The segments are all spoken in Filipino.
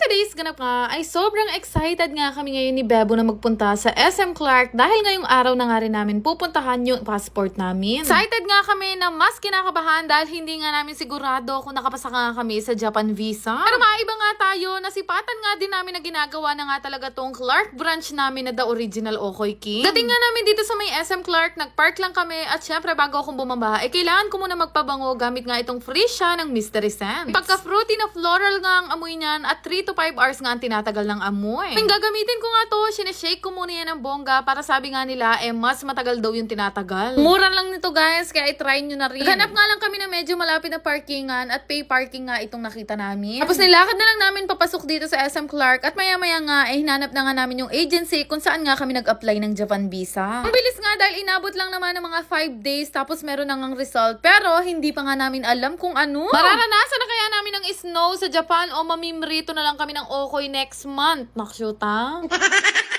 today's ganap nga ay sobrang excited nga kami ngayon ni Bebo na magpunta sa SM Clark dahil ngayong araw na nga rin namin pupuntahan yung passport namin. Excited nga kami na mas kinakabahan dahil hindi nga namin sigurado kung nakapasa nga kami sa Japan visa. Pero maiba nga tayo, nasipatan nga din namin na ginagawa na nga talaga tong Clark branch namin na the original Okoy King. Dating nga namin dito sa may SM Clark, nagpark lang kami at syempre bago akong bumaba, kailangan ko muna magpabango gamit nga itong free siya ng Mystery Scent. Pagka-fruity na floral nga ang amoy niyan at 3 to 5 hours nga ang tinatagal ng amoy. Kung gagamitin ko nga to, sineshake ko muna yan ng bongga para sabi nga nila, mas matagal daw yung tinatagal. Mura lang nito guys, kaya i-try nyo na rin. Hanap nga lang kami na medyo malapit na parkingan at pay parking nga itong nakita namin. Tapos nilakad na lang namin papasok dito sa SM Clark at maya-maya nga, hinanap na nga namin yung agency kung saan nga kami nag-apply ng Japan visa. Ang bilis nga dahil inabot lang naman ng mga 5 days tapos meron na ngang result pero hindi pa nga namin alam kung ano. Mararanasan na kaya namin ng snow sa Japan o mamimrito na lang kami ng Okoy next month. Nakshuta.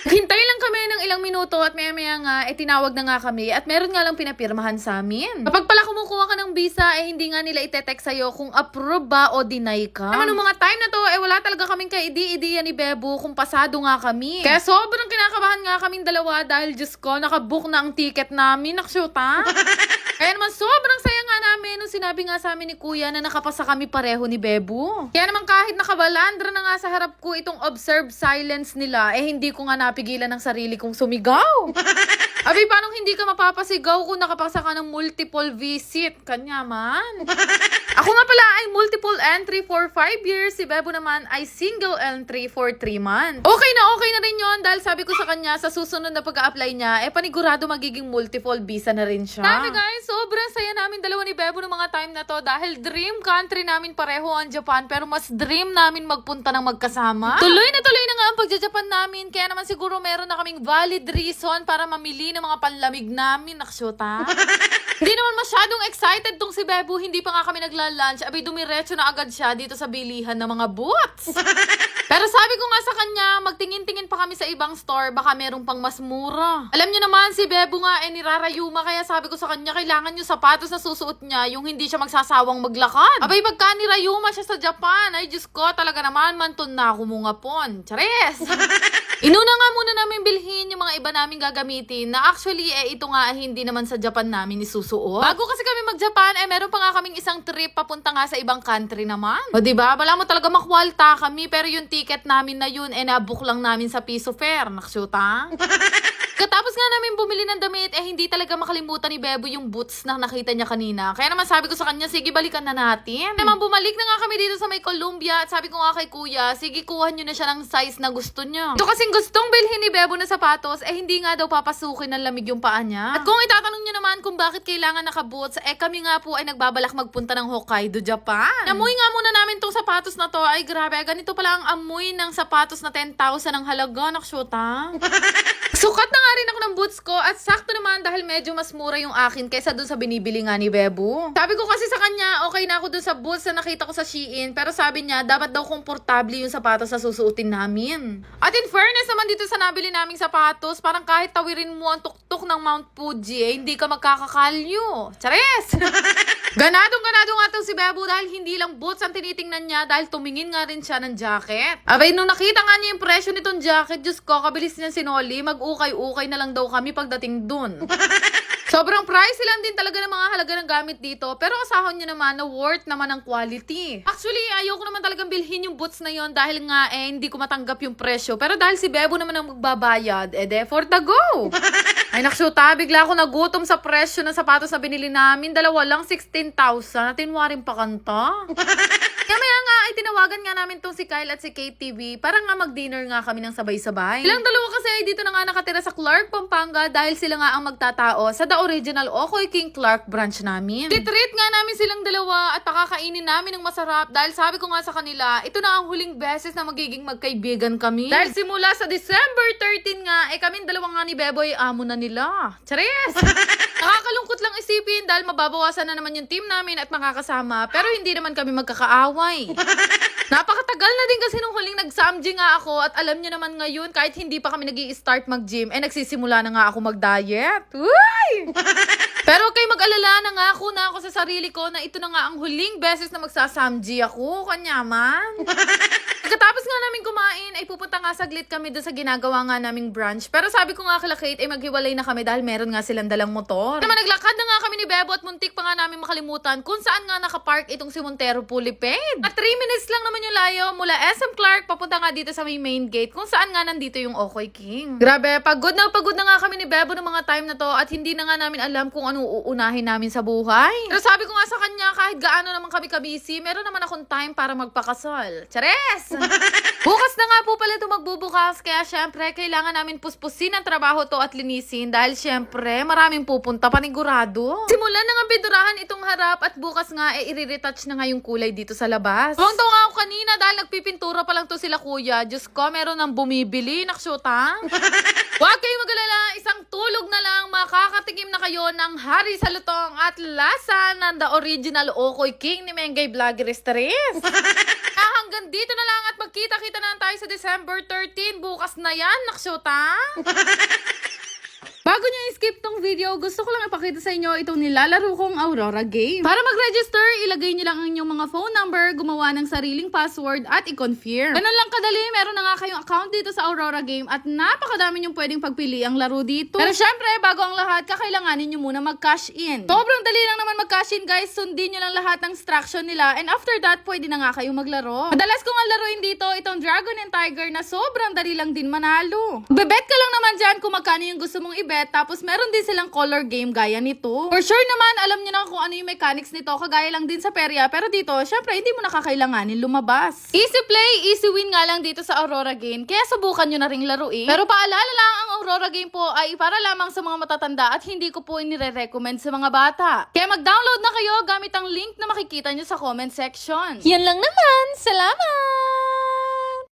Hintay lang kami ng ilang minuto at maya-maya nga, tinawag na nga kami at meron nga lang pinapirmahan sa amin. Kapag pala kumukuha ka ng visa, hindi nga nila ite-text sa'yo kung approve ba o deny ka. Naman nung mga time na to, wala talaga kaming kaidi-idiya ni Bebo kung pasado nga kami. Kaya sobrang kinakabahan nga kaming dalawa dahil Diyos ko, nakabook na ang ticket namin. Nakshuta. Kaya naman sobrang saya nga namin nung sinabi nga sa amin ni Kuya na nakapasa kami pareho ni Bebo. Kaya naman kahit nakabalandra na nga sa harap ko itong observe silence nila, hindi ko nga napigilan ng sarili kong sumigaw. Abi, paano hindi ka mapapasigaw kung nakapasa ka ng multiple visit? Kanya man. Ako nga pala ay multiple entry for 5 years. Si Bebo naman ay single entry for 3 months. Okay na rin yon dahil sabi ko sa kanya sa susunod na pag-a-apply niya, panigurado magiging multiple visa na rin siya. Sabi guys, sobrang saya namin dalawa ni Bebo ng mga time na to dahil dream country namin pareho ang Japan pero mas dream namin magpunta ng magkasama. Tuloy na nga ang pagja-Japan namin kaya naman siguro meron na kaming valid reason para mamili ng mga panlamig namin. Naksyota. Hindi naman masyadong excited tong si Bebo, hindi pa nga kami nagla-lunch. Abi, dumiretso na agad siya dito sa bilihan ng mga boots. Pero sabi ko nga sa kanya, magtingin-tingin pa kami sa ibang store, baka merong pang mas mura. Alam niyo naman, si Bebo nga nirarayuma, kaya sabi ko sa kanya, kailangan yung sapatos na susuot niya, yung hindi siya magsasawang maglakad. Abay, pagka nirayuma siya sa Japan, ay Diyos ko, talaga naman, manton na ako mga pon. Chares! Inuna nga muna namin bilhin yung mga iba namin gagamitin na actually, ito nga hindi naman sa Japan namin isusuot. Bago kasi kami mag-Japan, meron pa nga kaming isang trip papunta nga sa ibang country naman. O diba, wala mo talaga makwalta kami, pero yung ticket namin na yun, nabook lang namin sa piso fare. Naksyuta. Katapos nga namin bumili ng damit, hindi talaga makalimutan ni Bebo yung boots na nakita niya kanina. Kaya naman sabi ko sa kanya, sige balikan na natin. Naman bumalik na nga kami dito sa may Columbia at sabi ko nga kay Kuya, sige kuha nyo na siya ng size na gusto niya. Ito kasing gustong bilhin ni Bebo na sapatos, hindi nga daw papasukin ng lamig yung paa niya. At kung itatanong nyo naman kung bakit kailangan naka-boots, kami nga po ay nagbabalak magpunta ng Hokkaido, Japan. Namoy nga muna namin tong sapatos na to. Ay grabe, ganito pala ang amoy ng sapatos na 10,000 ang halaga. Nakshuta. Sukat na nga rin ako ng boots ko at sakto naman dahil medyo mas mura yung akin kaysa dun sa binibili nga ni Bebo. Sabi ko kasi sa kanya, okay na ako dun sa boots na nakita ko sa Shein, pero sabi niya, dapat daw komportable yung sapatos na susuotin namin. At in fairness naman dito sa nabili naming sapatos, parang kahit tawirin mo ang tuktok ng Mount Fuji, hindi ka magkakakalyo. Chares! Ganadong nga to si Bebo dahil hindi lang boots ang tinitingnan niya dahil tumingin nga rin siya ng jacket. Abay, nung nakita nga niya yung presyo nitong jacket, Diyos ko, kabilis niya sinoli, mag-ukay-ukay na lang daw kami pagdating dun. Sobrang pricey lang din talaga ng mga halaga ng gamit dito, pero kasahon nyo naman na worth naman ang quality. Actually, ayoko naman talagang bilhin yung boots na yon dahil nga hindi ko matanggap yung presyo. Pero dahil si Bebo naman ang magbabayad, for the go! Ay naksyuta, bigla ako nagutom sa presyo ng sapatos na binili namin. Dalawa lang, 16,000. Natinwarin pa kanta. Kaya nga, tinawagan nga namin tong si Kyle at si KTV para nga mag-dinner nga kami ng sabay-sabay. Silang dalawa kasi ay dito na nga nakatira sa Clark, Pampanga dahil sila nga ang magtatao sa the original Okoy King Clark branch namin. Titreat nga namin silang dalawa at pakakainin namin ng masarap dahil sabi ko nga sa kanila, ito na ang huling beses na magiging magkaibigan kami. Dahil simula sa December 13 nga, kaming dalawa nga ni Beboy amo na nila. Chares! Nakakalungkot lang isipin dahil mababawasan na naman yung team namin at makakasama pero hindi naman kami magkakaaway. Napakatagal na din kasi nung huling nag-samji nga ako at alam niyo naman ngayon kahit hindi pa kami nag-i-start mag-gym nagsisimula na nga ako mag-diet. Uy! Pero okay, mag-alala na nga ako sa sarili ko na ito na nga ang huling beses na magsasamji ako. Kanyaman. Pagkatapos nga namin pupunta nga saglit kami doon sa ginagawa nga naming branch. Pero sabi ko nga kila Kate, maghiwalay na kami dahil meron nga silang dalang motor. Naman naglakad na nga kami ni Bebo at muntik pa nga namin makalimutan kung saan nga nakapark itong si Montero Puliped. At 3 minutes lang naman yung layo mula SM Clark papunta nga dito sa may main gate kung saan nga nandito yung Okoy King. Grabe, pagod na nga kami ni Bebo ng mga time na to at hindi na nga namin alam kung anong uunahin namin sa buhay. Pero sabi ko nga sa kanya, kahit gaano naman kami kabisi, meron naman akong time para magpakasal. Chares! Bukas na nga po pala ito magbubukas, kaya syempre kailangan namin puspusin ang trabaho to at linisin dahil syempre maraming pupunta panigurado. Simulan na nga bidurahan itong harap at bukas nga i-retouch na nga yung kulay dito sa labas. Huwag nga ako kanina dahil nagpipintura pa lang to sila kuya. Diyos ko, meron nang bumibili, naksyota. Huwag kayong magalala, isang tulog na lang makakatikim na kayo ng hari sa lutong at lasa ng the original Okoy King ni Mengay Vlogger Stress. Hanggang dito na lang at magkita-kita na lang tayo sa December 13. Bukas na yan, naksyota. Bago nyo i-skip tong video, gusto ko lang ipakita sa inyo itong nilalaro kong Aurora game. Para mag-register, ilagay nyo lang ang inyong mga phone number, gumawa ng sariling password at i-confirm. Ganun lang kadali, meron na nga kayong account dito sa Aurora game at napakadami nyong pwedeng pagpili ang laro dito. Pero syempre, bago ang lahat, kakailanganin nyo muna mag-cash in. Sobrang dali lang naman mag-cash in guys, sundin nyo lang lahat ng instruction nila and after that, pwede na nga kayong maglaro. Madalas kong ang laruin dito, itong Dragon and Tiger na sobrang dali lang din manalo. Bebet ka lang naman dyan kung magkano yung gusto mong ibet. Tapos meron din silang color game gaya nito. For sure naman, alam niyo na kung ano yung mechanics nito. Kagaya lang din sa perya. Pero dito, syempre, hindi mo nakakailanganin lumabas. Easy play, easy win nga lang dito sa Aurora game. Kaya subukan nyo na ring laruin. Pero paalala lang, ang Aurora game po ay para lamang sa mga matatanda at hindi ko po inire-recommend sa mga bata. Kaya mag-download na kayo gamit ang link na makikita nyo sa comment section. Yan lang naman. Salamat!